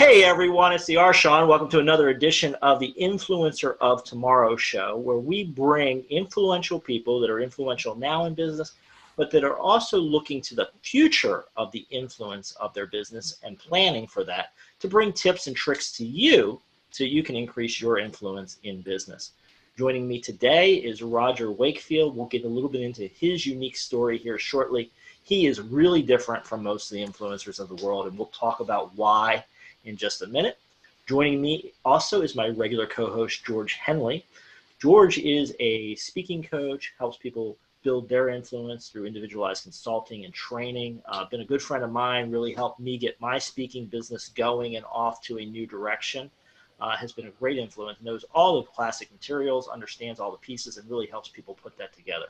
Hey everyone, it's the Shawn. Welcome to another edition of the Influencer of Tomorrow show, where we bring influential people that are influential now in business, but that are also looking to the future of the influence of their business and planning for that to bring tips and tricks to you so you can increase your influence in business. Joining me today is Roger Wakefield. We'll get a little bit into his unique story here shortly. He is really different from most of the influencers of the world, and we'll talk about why in just a minute. Joining me also is my regular co-host, George Hendley. George is a speaking coach, helps people build their influence through individualized consulting and training. Been a good friend of mine, really helped me get my speaking business going and off to a new direction. Has been a great influence, knows all the classic materials, understands all the pieces, and really helps people put that together.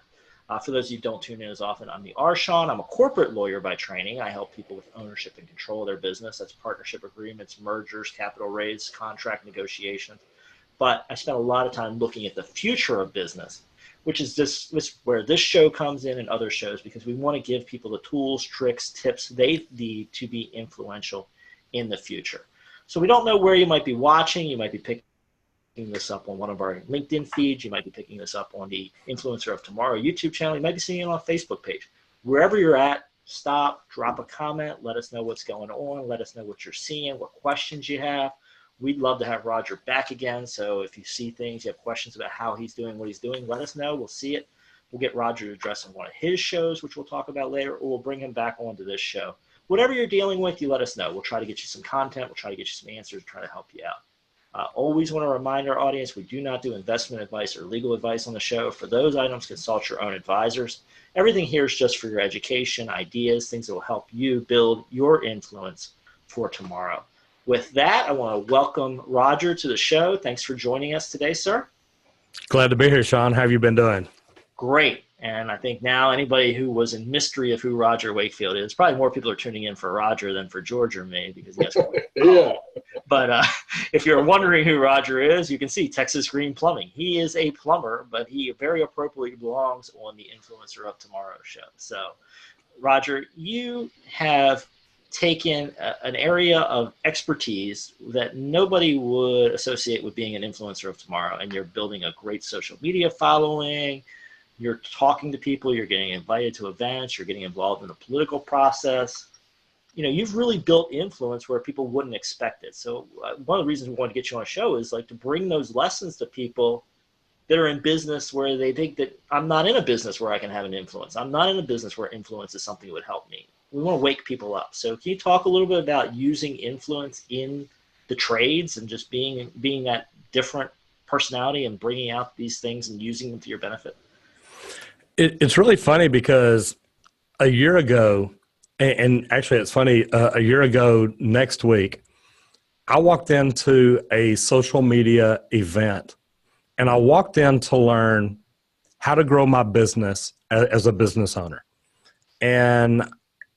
For those of you who don't tune in as often, I'm the Shawn. I'm a corporate lawyer by training. I help people with ownership and control of their business. That's partnership agreements, mergers, capital raise, contract negotiations. But I spend a lot of time looking at the future of business, which is this where this show comes in and other shows, because we want to give people the tools, tricks, tips they need to be influential in the future. So we don't know where you might be watching. You might be picking this up on one of our LinkedIn feeds. You might be picking this up on the Influencer of Tomorrow YouTube channel. You might be seeing it on a Facebook page. Wherever you're at, stop, drop a comment, let us know what's going on, let us know what you're seeing, what questions you have. We'd love to have Roger back again. So if you see things, you have questions about how he's doing, what he's doing, let us know. We'll see it. We'll get Roger to address in one of his shows, which we'll talk about later, or we'll bring him back onto this show. Whatever you're dealing with, you let us know. We'll try to get you some content. We'll try to get you some answers, try to help you out. Always want to remind our audience, we do not do investment advice or legal advice on the show. For those items, consult your own advisors. Everything here is just for your education, ideas, things that will help you build your influence for tomorrow. With that, I want to welcome Roger to the show. Thanks for joining us today, sir. Glad to be here, Shawn. How have you been doing? Great. And I think now anybody who was in mystery of who Roger Wakefield is, probably more people are tuning in for Roger than for George or me, because he has yeah. But if you're wondering who Roger is, you can see Texas Green Plumbing. He is a plumber, but he very appropriately belongs on the Influencer of Tomorrow show. So, Roger, you have taken an area of expertise that nobody would associate with being an influencer of tomorrow, and you're building a great social media following. You're talking to people, you're getting invited to events, you're getting involved in the political process. You know, you've really built influence where people wouldn't expect it. So one of the reasons we want to get you on a show is like to bring those lessons to people that are in business where they think that I'm not in a business where I can have an influence. I'm not in a business where influence is something that would help me. We want to wake people up. So can you talk a little bit about using influence in the trades and just being that different personality and bringing out these things and using them to your benefit? It's really funny because a year ago, and actually it's funny, a year ago next week, I walked into a social media event, and I walked in to learn how to grow my business as a business owner. And,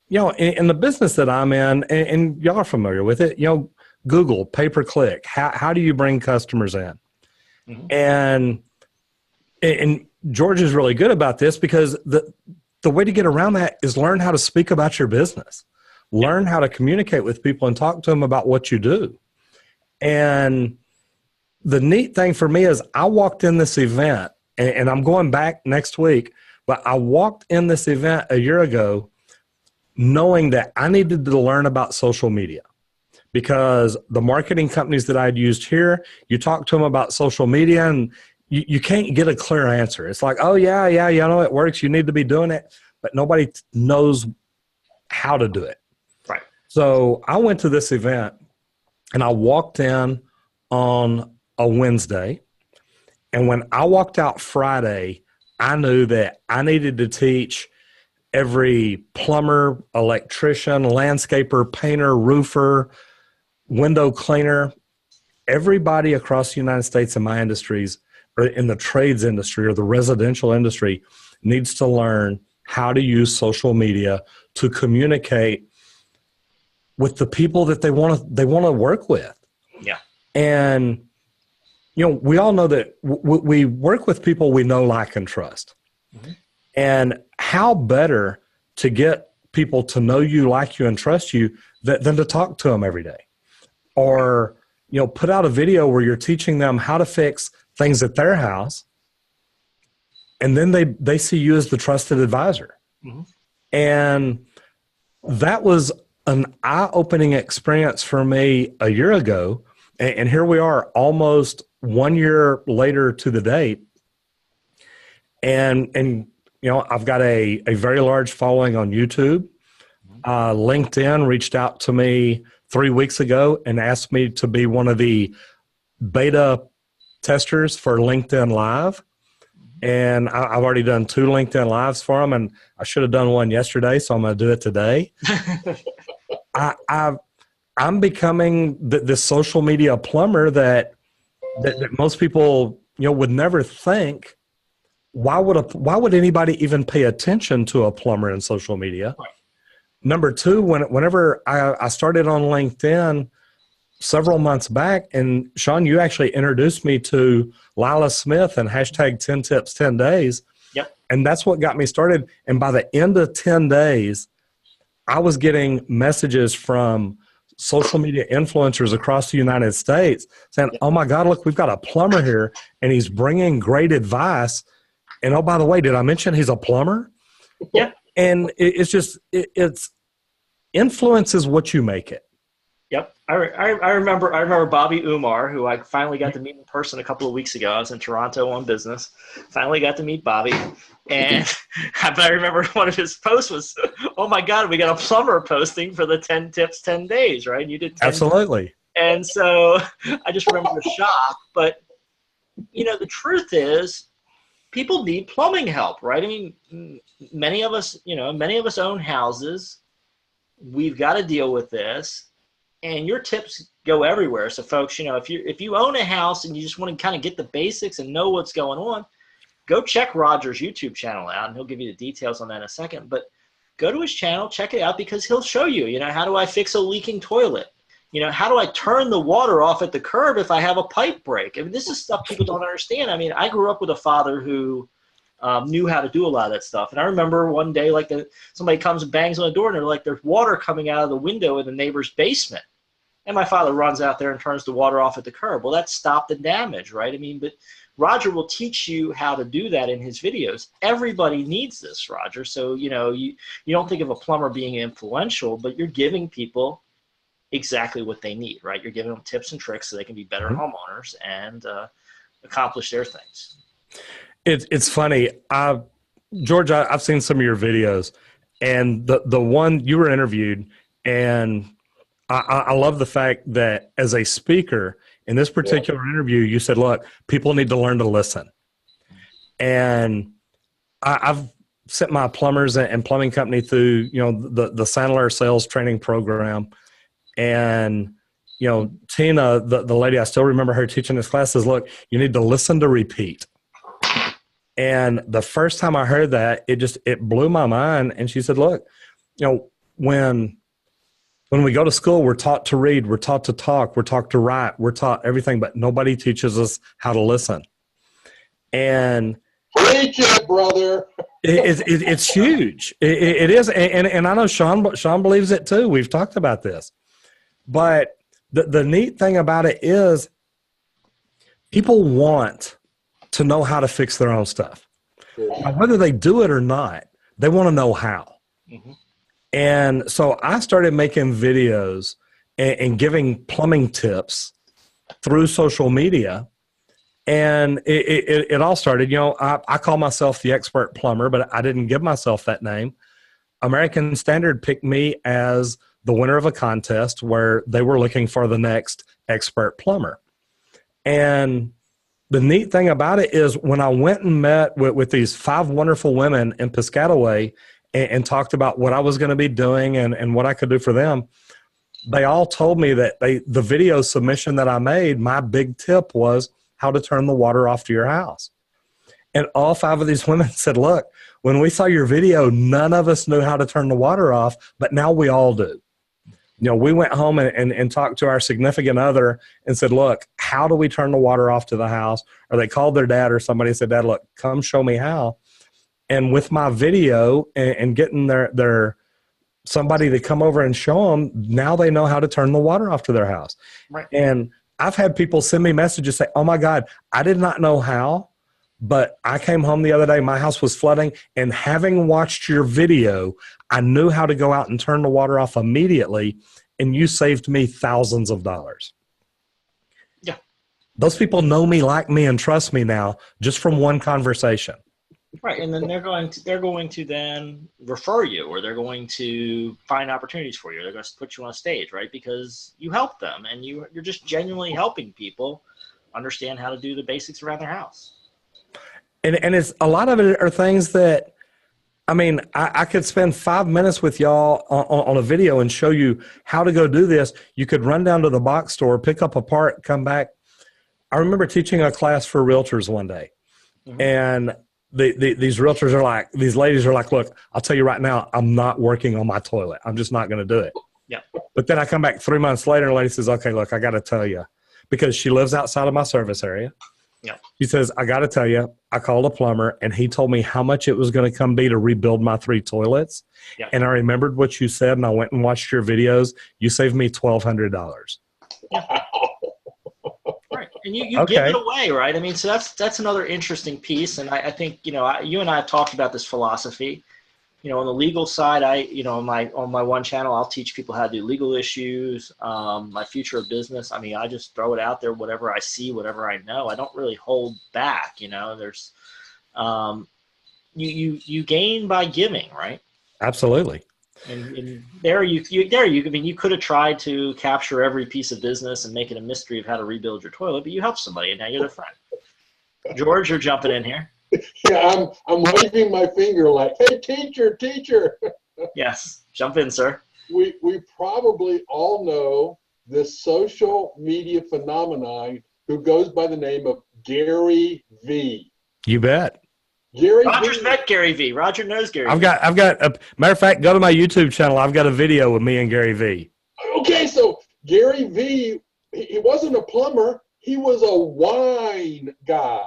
you know, in the business that I'm in, and y'all are familiar with it, you know, Google, pay-per-click, how do you bring customers in? Mm-hmm. And George is really good about this because the way to get around that is learn how to speak about your business. Learn how to communicate with people and talk to them about what you do. And the neat thing for me is I walked in this event, and I'm going back next week, but I walked in this event a year ago knowing that I needed to learn about social media, because the marketing companies that I'd used here, you talk to them about social media and you can't get a clear answer. It's like, oh, yeah, you know, it works. You need to be doing it. But nobody knows how to do it. Right. So I went to this event, and I walked in on a Wednesday. And when I walked out Friday, I knew that I needed to teach every plumber, electrician, landscaper, painter, roofer, window cleaner, everybody across the United States in my industries, or in the trades industry or the residential industry, needs to learn how to use social media to communicate with the people that they want to work with. Yeah. And, you know, we all know that we work with people we know, like, and trust. Mm-hmm. And how better to get people to know you, like you, and trust you than to talk to them every day. or, put out a video where you're teaching them how to fix things at their house. And then they see you as the trusted advisor. Mm-hmm. And that was an eye-opening experience for me a year ago. And here we are almost 1 year later to the date. And I've got a very large following on YouTube. LinkedIn reached out to me 3 weeks ago and asked me to be one of the beta testers for LinkedIn Live. And I've already done 2 LinkedIn Lives for them, and I should have done one yesterday, so I'm going to do it today. I'm becoming this social media plumber that most people would never think. Why would anybody even pay attention to a plumber in social media? Right. Number 2, whenever I started on LinkedIn several months back, and Shawn, you actually introduced me to Lila Smith and hashtag 10 tips, 10 days. Yep. And that's what got me started. And by the end of 10 days, I was getting messages from social media influencers across the United States saying, "Oh my God, look, we've got a plumber here and he's bringing great advice. And oh, by the way, did I mention he's a plumber?" Yeah. And it's influence is what you make it. Yep. I remember Bobby Umar, who I finally got to meet in person a couple of weeks ago. I was in Toronto on business. Finally got to meet Bobby. And but I remember one of his posts was, "Oh my God, we got a plumber posting for the 10 tips, 10 days," right? You did 10 Absolutely. Tips. And so I just remember the shock. But, the truth is, people need plumbing help, right? I mean, many of us own houses. We've got to deal with this. And your tips go everywhere. So folks, if you own a house and you just want to kind of get the basics and know what's going on, go check Roger's YouTube channel out, and he'll give you the details on that in a second. But go to his channel, check it out, because he'll show you, how do I fix a leaking toilet? How do I turn the water off at the curb if I have a pipe break? I mean, this is stuff people don't understand. I mean, I grew up with a father who knew how to do a lot of that stuff. And I remember one day, somebody comes and bangs on the door, and they're like, "There's water coming out of the window in the neighbor's basement." And my father runs out there and turns the water off at the curb. Well, that stopped the damage, right? I mean, but Roger will teach you how to do that in his videos. Everybody needs this, Roger. So, you don't think of a plumber being influential, but you're giving people exactly what they need, right? You're giving them tips and tricks so they can be better homeowners and accomplish their things. It's funny. George, I've seen some of your videos, and the one you were interviewed, and I love the fact that as a speaker in this particular interview, you said, "Look, people need to learn to listen." And I've sent my plumbers and plumbing company through, the Sandler sales training program. And, Tina, the lady, I still remember her teaching this class, says, "Look, you need to listen to repeat." And the first time I heard that, it blew my mind. And she said, "Look, when we go to school, we're taught to read, we're taught to talk, we're taught to write, we're taught everything, but nobody teaches us how to listen." And preach it, brother. It's huge. It is. And I know Shawn believes it too. We've talked about this. But the neat thing about it is people want to know how to fix their own stuff. Now, whether they do it or not, they want to know how. Mm-hmm. And so I started making videos and giving plumbing tips through social media. And it all started, I call myself the expert plumber, but I didn't give myself that name. American Standard picked me as the winner of a contest where they were looking for the next expert plumber. And the neat thing about it is when I went and met with these 5 wonderful women in Piscataway and talked about what I was going to be doing and what I could do for them, they all told me that the video submission that I made, my big tip was how to turn the water off to your house. And all 5 of these women said, "Look, when we saw your video, none of us knew how to turn the water off, but now we all do." We went home and talked to our significant other and said, "Look, how do we turn the water off to the house?" Or they called their dad or somebody and said, "Dad, look, come show me how." And with my video and getting their somebody to come over and show them. Now they know how to turn the water off to their house. Right. And I've had people send me messages say, oh my God, I did not know how, but I came home the other day, my house was flooding, and having watched your video, I knew how to go out and turn the water off immediately, and you saved me thousands of dollars. Yeah. Those people know me, like me, and trust me now just from one conversation. Right, and then they're going to then refer you, or they're going to find opportunities for you. They're going to put you on stage, right? Because you help them, and you're just genuinely helping people understand how to do the basics around their house. And it's a lot of it are things that, I mean, I could spend 5 minutes with y'all on a video and show you how to go do this. You could run down to the box store, pick up a part, come back. I remember teaching a class for realtors one day, and these realtors are like, these ladies are like, look, I'll tell you right now, I'm not working on my toilet. I'm just not going to do it. Yeah. But then I come back 3 months later and the lady says, okay, look, I got to tell you, because she lives outside of my service area. Yeah. She says, I got to tell you, I called a plumber and he told me how much it was going to come be to rebuild my 3 toilets. Yeah. And I remembered what you said and I went and watched your videos. You saved me $1,200. Yeah. Right. And you give it away, right? I mean, so that's another interesting piece. And I think, you and I have talked about this philosophy. On the legal side, on my one channel, I'll teach people how to do legal issues, my future of business. I mean, I just throw it out there, whatever I see, whatever I know. I don't really hold back. There's, you gain by giving, right? Absolutely. And there you could have tried to capture every piece of business and make it a mystery of how to rebuild your toilet, but you helped somebody and now you're their friend. George, you're jumping in here. Yeah, I'm waving my finger like, hey, teacher. Yes, jump in, sir. We probably all know this social media phenomenon who goes by the name of Gary V. You bet. Roger's met Gary V. Roger knows Gary V. I've got a matter of fact, go to my YouTube channel. I've got a video with me and Gary V. Okay, so Gary V, he wasn't a plumber. He was a wine guy.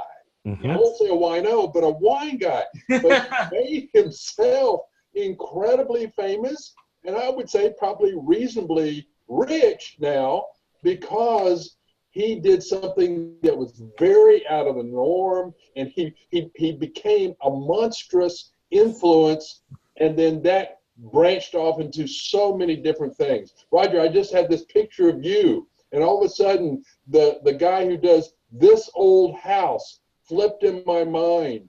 I won't say a wino, but a wine guy. But he made himself incredibly famous, and I would say probably reasonably rich now, because he did something that was very out of the norm, and he became a monstrous influence, and then that branched off into so many different things. Roger, I just had this picture of you, and all of a sudden, the guy who does This Old House flipped in my mind.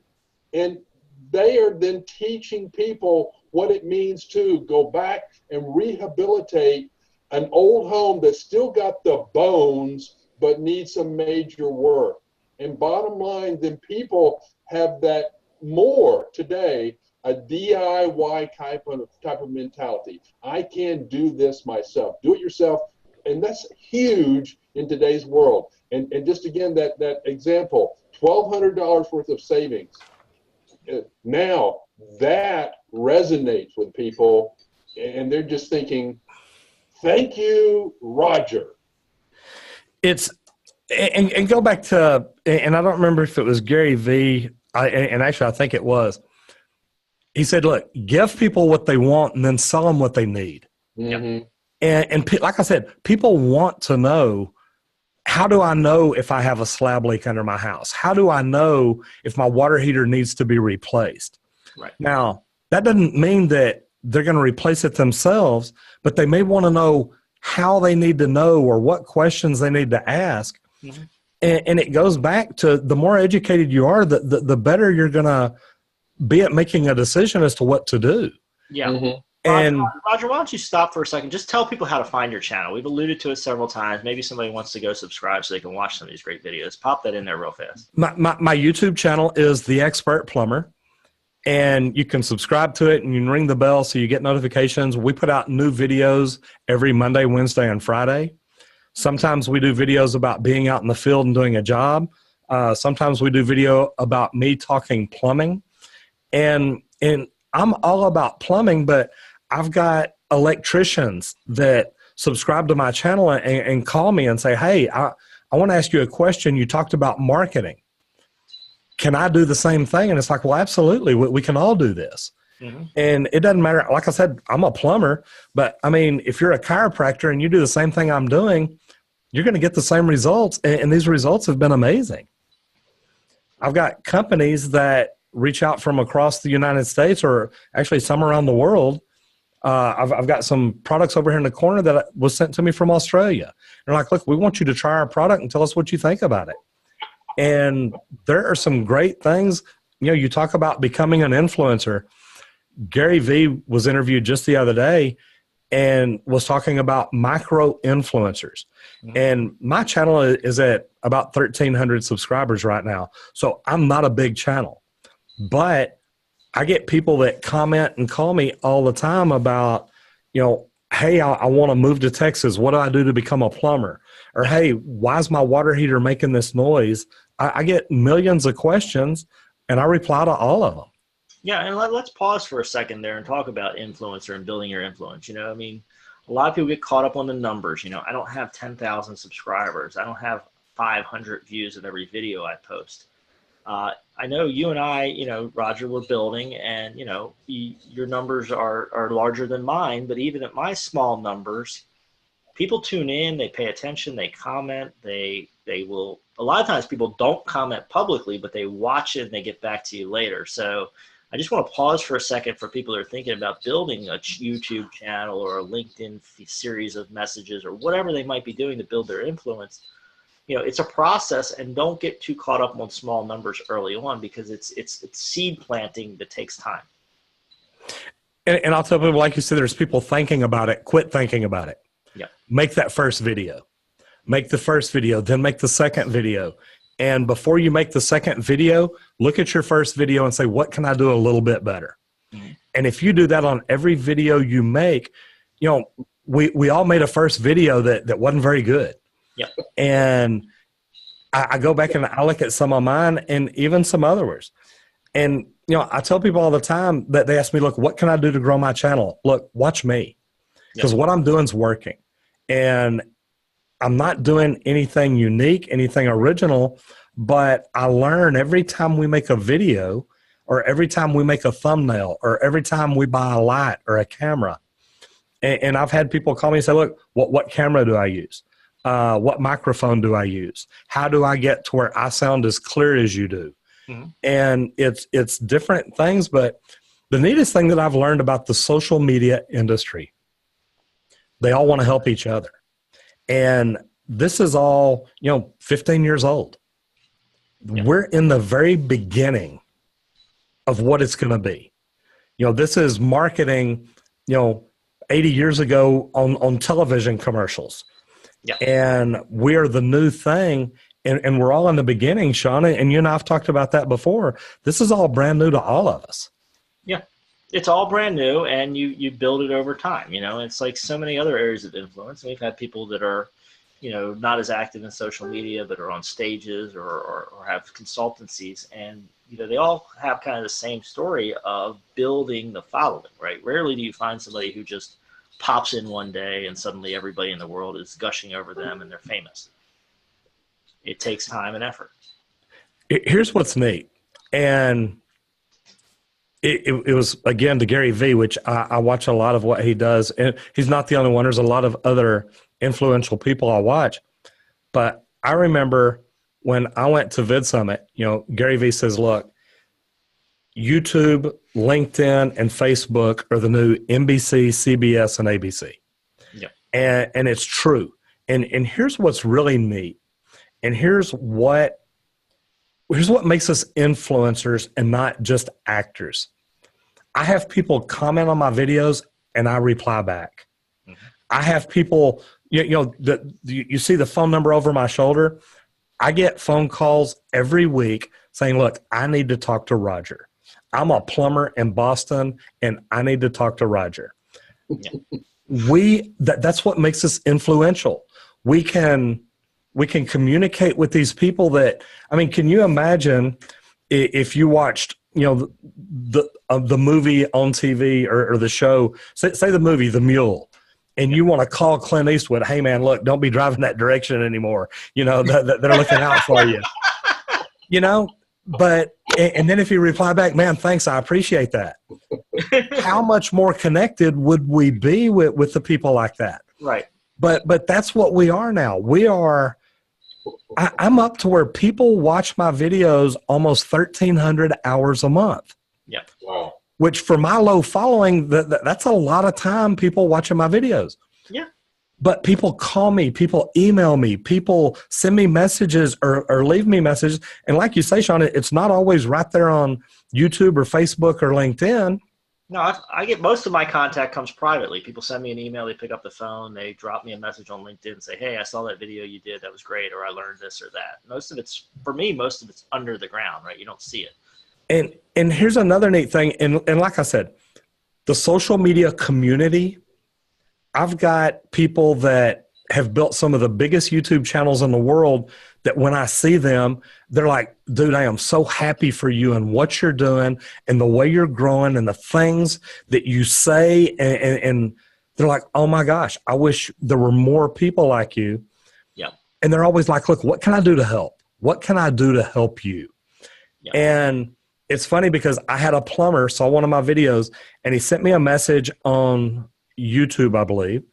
And they are then teaching people what it means to go back and rehabilitate an old home that's still got the bones but needs some major work. And bottom line, then people have that more today, a DIY type of mentality. I can do this myself. Do it yourself. And that's huge in today's world. And just again, that example, $1,200 worth of savings. Now that resonates with people, and they're just thinking, thank you, Roger. It's, and go back to, and I don't remember if it was Gary V, and actually I think it was. He said, look, give people what they want and then sell them what they need. Mm-hmm. And like I said, people want to know, how do I know if I have a slab leak under my house? How do I know if my water heater needs to be replaced? Right. Now, that doesn't mean that they're going to replace it themselves, but they may want to know how they need to know or what questions they need to ask. Mm-hmm. And it goes back to, the more educated you are, the better you're going to be at making a decision as to what to do. Yeah. Mm-hmm. And Roger, why don't you stop for a second? Just tell people how to find your channel. We've alluded to it several times. Maybe somebody wants to go subscribe so they can watch some of these great videos. Pop that in there real fast. My YouTube channel is The Expert Plumber, and you can subscribe to it and you can ring the bell so you get notifications. We put out new videos every Monday, Wednesday, and Friday. Sometimes we do videos about being out in the field and doing a job. Sometimes we do video about me talking plumbing. And I'm all about plumbing, but I've got electricians that subscribe to my channel and call me and say, hey, I want to ask you a question. You talked about marketing. Can I do the same thing? And it's like, well, absolutely. We can all do this. And it doesn't matter. Like I said, I'm a plumber, but I mean, if you're a chiropractor and you do the same thing I'm doing, you're going to get the same results. And these results have been amazing. I've got companies that reach out from across the United States, or actually some around the world. I've got some products over here in the corner that was sent to me from Australia. They're like, look, we want you to try our product and tell us what you think about it. And there are some great things. You know, you talk about becoming an influencer. Gary Vee was interviewed just the other day and was talking about micro influencers. And my channel is at about 1,300 subscribers right now. So I'm not a big channel, but I get people that comment and call me all the time about, you know, hey, I want to move to Texas. What do I do to become a plumber? Or, hey, why is my water heater making this noise? I get millions of questions, and I reply to all of them. Yeah, and let's pause for a second there and talk about influencer and building your influence. You know, I mean, a lot of people get caught up on the numbers. You know, I don't have 10,000 subscribers. I don't have 500 views of every video I post. I know you and I, you know, Roger, we're building, and, you know, your numbers are larger than mine, but even at my small numbers, people tune in, they pay attention, they comment, they will, a lot of times people don't comment publicly, but they watch it and they get back to you later. So I just want to pause for a second for people that are thinking about building a YouTube channel or a LinkedIn series of messages or whatever they might be doing to build their influence. You know, it's a process, and don't get too caught up on small numbers early on, because it's seed planting that takes time. And I'll tell people, like you said, there's people thinking about it. Quit thinking about it. Yeah. Make that first video. Make the first video, then make the second video. And before you make the second video, look at your first video and say, what can I do a little bit better? And if you do that on every video you make, you know, we all made a first video that wasn't very good. Yep. And I go back and I look at some of mine and even some others. And, you know, I tell people all the time that they ask me, look, what can I do to grow my channel? Look, watch me, because what I'm doing is working. And I'm not doing anything unique, anything original, but I learn every time we make a video, or every time we make a thumbnail, or every time we buy a light or a camera. And I've had people call me and say, look, what camera do I use? What microphone do I use? How do I get to where I sound as clear as you do? And it's different things, but the neatest thing that I've learned about the social media industry, they all want to help each other. And this is all, you know, 15 years old. Yep. We're in the very beginning of what it's going to be. You know, this is marketing, you know, 80 years ago on television commercials. Yeah. And we're the new thing, and we're all in the beginning, Shawn, and you and I have talked about that before. This is all brand new to all of us. Yeah. It's all brand new, and you build it over time. You know, it's like so many other areas of influence. We've had people that are, you know, not as active in social media, but are on stages or have consultancies, and, you know, they all have kind of the same story of building the following, right? Rarely do you find somebody who just pops in one day and suddenly everybody in the world is gushing over them and they're famous. It takes time and effort. Here's what's neat. And it was, again, to Gary Vee, which I watch a lot of what he does. And he's not the only one. There's a lot of other influential people I watch. But I remember when I went to Vid Summit, you know, Gary Vee says, look, YouTube, LinkedIn, and Facebook are the new NBC, CBS, and ABC. Yeah. And it's true. And here's what's really neat. And here's what makes us influencers and not just actors. I have people comment on my videos and I reply back. Mm-hmm. I have people, you see the phone number over my shoulder. I get phone calls every week saying, look, I need to talk to Roger. I'm a plumber in Boston and I need to talk to Roger. Yeah. That's what makes us influential. We can communicate with these people that, I mean, can you imagine if you watched, you know, the movie on TV or the show, say the movie, The Mule, and you want to call Clint Eastwood, hey man, look, don't be driving that direction anymore. You know, they're looking out for you. You know, But, and then if you reply back, man, thanks, I appreciate that. How much more connected would we be with the people like that? Right. But that's what we are now. We are, I'm up to where people watch my videos almost 1,300 hours a month. Yeah. Wow. Which for my low following, that's a lot of time people watching my videos. Yeah. But people call me, people email me, people send me messages or leave me messages. And like you say, Shawn, it's not always right there on YouTube or Facebook or LinkedIn. No, I get most of my contact comes privately. People send me an email, they pick up the phone, they drop me a message on LinkedIn and say, hey, I saw that video you did. That was great. Or I learned this or that. Most of it's, for me, most of it's under the ground, right? You don't see it. And here's another neat thing. And like I said, the social media community, I've got people that have built some of the biggest YouTube channels in the world that when I see them, they're like, dude, I am so happy for you and what you're doing and the way you're growing and the things that you say. And they're like, oh my gosh, I wish there were more people like you. Yeah. And they're always like, look, what can I do to help? What can I do to help you? Yeah. And it's funny because I had a plumber saw one of my videos and he sent me a message on YouTube, I believe.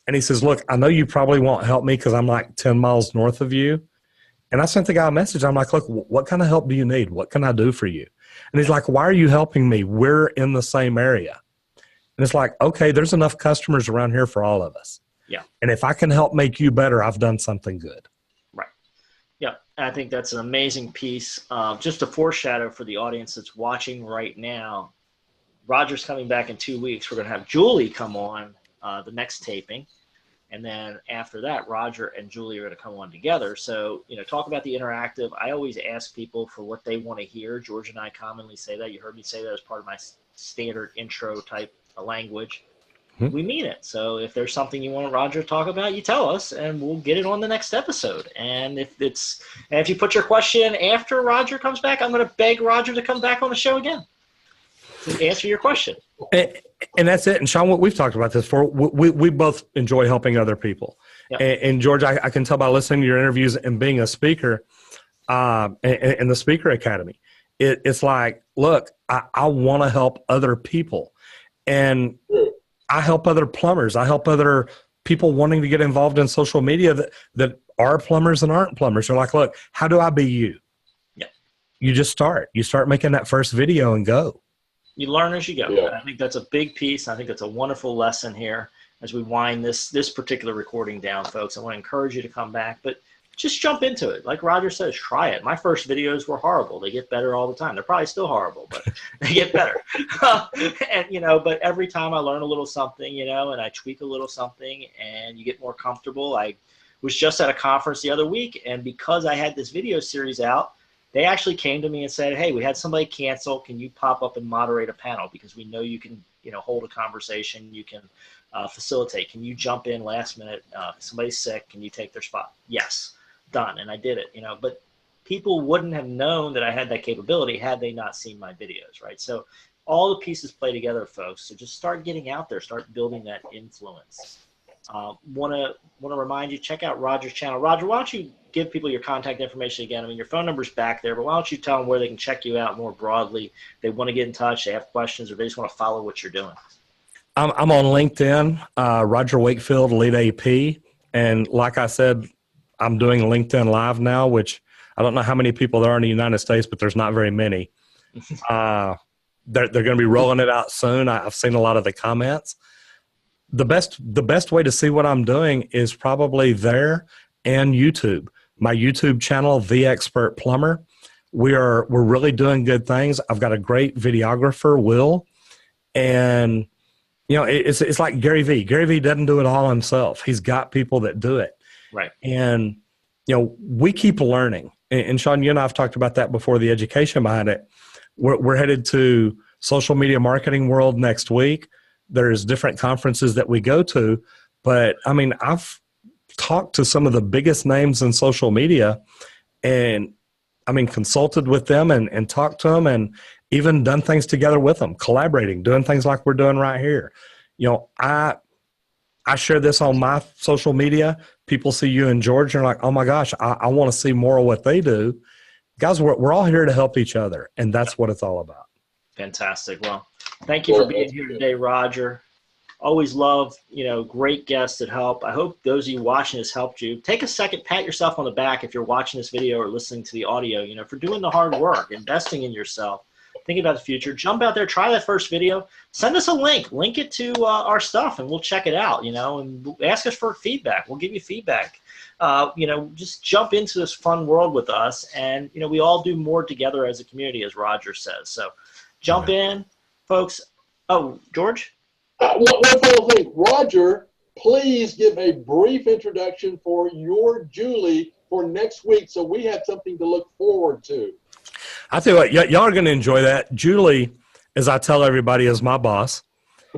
And he says, look, I know you probably won't help me because I'm like 10 miles north of you. And I sent the guy a message. I'm like, look, what kind of help do you need? What can I do for you? And he's like, why are you helping me? We're in the same area. And it's like, okay, there's enough customers around here for all of us. Yeah. And if I can help make you better, I've done something good. Right. Yeah. I think that's an amazing piece. Just a foreshadow for the audience that's watching right now. Roger's coming back in 2 weeks. We're going to have Julie come on the next taping. And then after that, Roger and Julie are going to come on together. So, talk about the interactive. I always ask people for what they want to hear. George and I commonly say that. You heard me say that as part of my standard intro type of language. We mean it. So if there's something you want Roger to talk about, you tell us, and we'll get it on the next episode. And if you put your question after Roger comes back, I'm going to beg Roger to come back on the show again to answer your question. And that's it. And Shawn, we've talked about this before. We both enjoy helping other people. Yep. And George, I can tell by listening to your interviews and being a speaker in the Speaker Academy, it's like, look, I want to help other people. And I help other plumbers. I help other people wanting to get involved in social media that are plumbers and aren't plumbers. They're like, look, how do I be you? Yep. You just start. You start making that first video and go. You learn as you go. Yeah. I think that's a big piece. I think that's a wonderful lesson here as we wind this particular recording down, folks. I want to encourage you to come back, but just jump into it. Like Roger says, try it. My first videos were horrible. They get better all the time. They're probably still horrible, but they get better. And, but every time I learn a little something, and I tweak a little something and you get more comfortable. I was just at a conference the other week, and because I had this video series out, they actually came to me and said, hey, we had somebody cancel. Can you pop up and moderate a panel? Because we know you can, hold a conversation. You can facilitate. Can you jump in last minute? If somebody's sick, can you take their spot? Yes. Done. And I did it, but people wouldn't have known that I had that capability had they not seen my videos, right? So all the pieces play together, folks. So just start getting out there, start building that influence. Want to remind you, check out Roger's channel. Roger, why don't you give people your contact information again? I mean, your phone number's back there, but why don't you tell them where they can check you out more broadly? They want to get in touch, they have questions, or they just want to follow what you're doing. I'm on LinkedIn, Roger Wakefield, Lead AP. And like I said, I'm doing LinkedIn Live now, which I don't know how many people there are in the United States, but there's not very many. They're going to be rolling it out soon. I've seen a lot of the comments. The best way to see what I'm doing is probably there and YouTube. My YouTube channel, The Expert Plumber. We're really doing good things. I've got a great videographer, Will, and it's like Gary V. Gary V doesn't do it all himself. He's got people that do it. Right. And, we keep learning. And Shawn, you and I have talked about that before, the education behind it. We're headed to Social Media Marketing World next week. There's different conferences that we go to. But, I mean, I've talked to some of the biggest names in social media and, consulted with them and talked to them and even done things together with them, collaborating, doing things like we're doing right here. I share this on my social media. People see you and George and are like, oh my gosh, I want to see more of what they do. guys, we're all here to help each other, and that's what it's all about. Fantastic. Well, thank you for being here today, Roger. Always love, great guests that help. I hope those of you watching this helped you. Take a second, pat yourself on the back if you're watching this video or listening to the audio, for doing the hard work, investing in yourself, thinking about the future. Jump out there, try that first video. Send us a link it to our stuff, and we'll check it out, and ask us for feedback. We'll give you feedback. Just jump into this fun world with us, and, we all do more together as a community, as Roger says. So jump in, folks. Oh, George? One final thing. Roger, please give a brief introduction for your Julie for next week so we have something to look forward to. I tell you what, y'all are going to enjoy that. Julie, as I tell everybody, is my boss.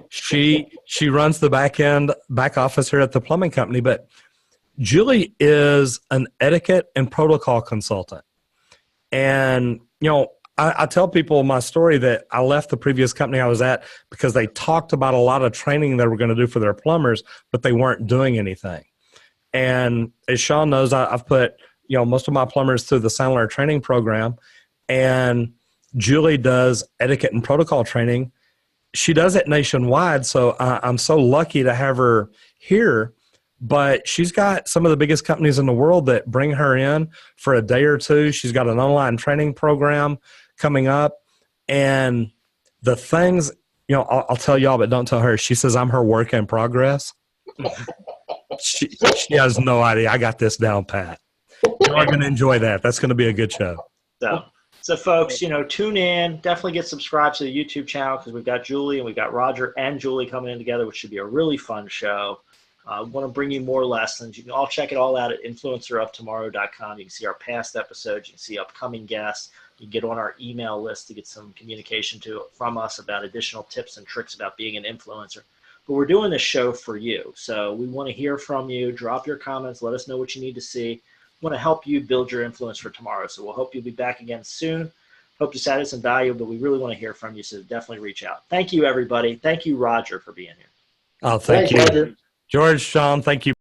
She runs the back office here at the plumbing company, but Julie is an etiquette and protocol consultant. And, I tell people my story that I left the previous company I was at because they talked about a lot of training they were going to do for their plumbers, but they weren't doing anything. And as Shawn knows, I've put, most of my plumbers through the Sandler training program, and Julie does etiquette and protocol training. She does it nationwide, so I'm so lucky to have her here. But she's got some of the biggest companies in the world that bring her in for a day or two. She's got an online training program coming up. And the things, I'll tell y'all, but don't tell her. She says I'm her work in progress. She has no idea. I got this down pat. You're going to enjoy that. That's going to be a good show. So folks, tune in. Definitely get subscribed to the YouTube channel because we've got Julie and we've got Roger and Julie coming in together, which should be a really fun show. I want to bring you more lessons. You can all check it all out at influenceroftomorrow.com. You can see our past episodes. You can see upcoming guests. You can get on our email list to get some communication from us about additional tips and tricks about being an influencer. But we're doing this show for you. So we want to hear from you. Drop your comments. Let us know what you need to see. We want to help you build your influence for tomorrow. So we'll hope you'll be back again soon. Hope this added some value, but we really want to hear from you. So definitely reach out. Thank you, everybody. Thank you, Roger, for being here. Oh, thank you. Roger. George, Shawn, thank you.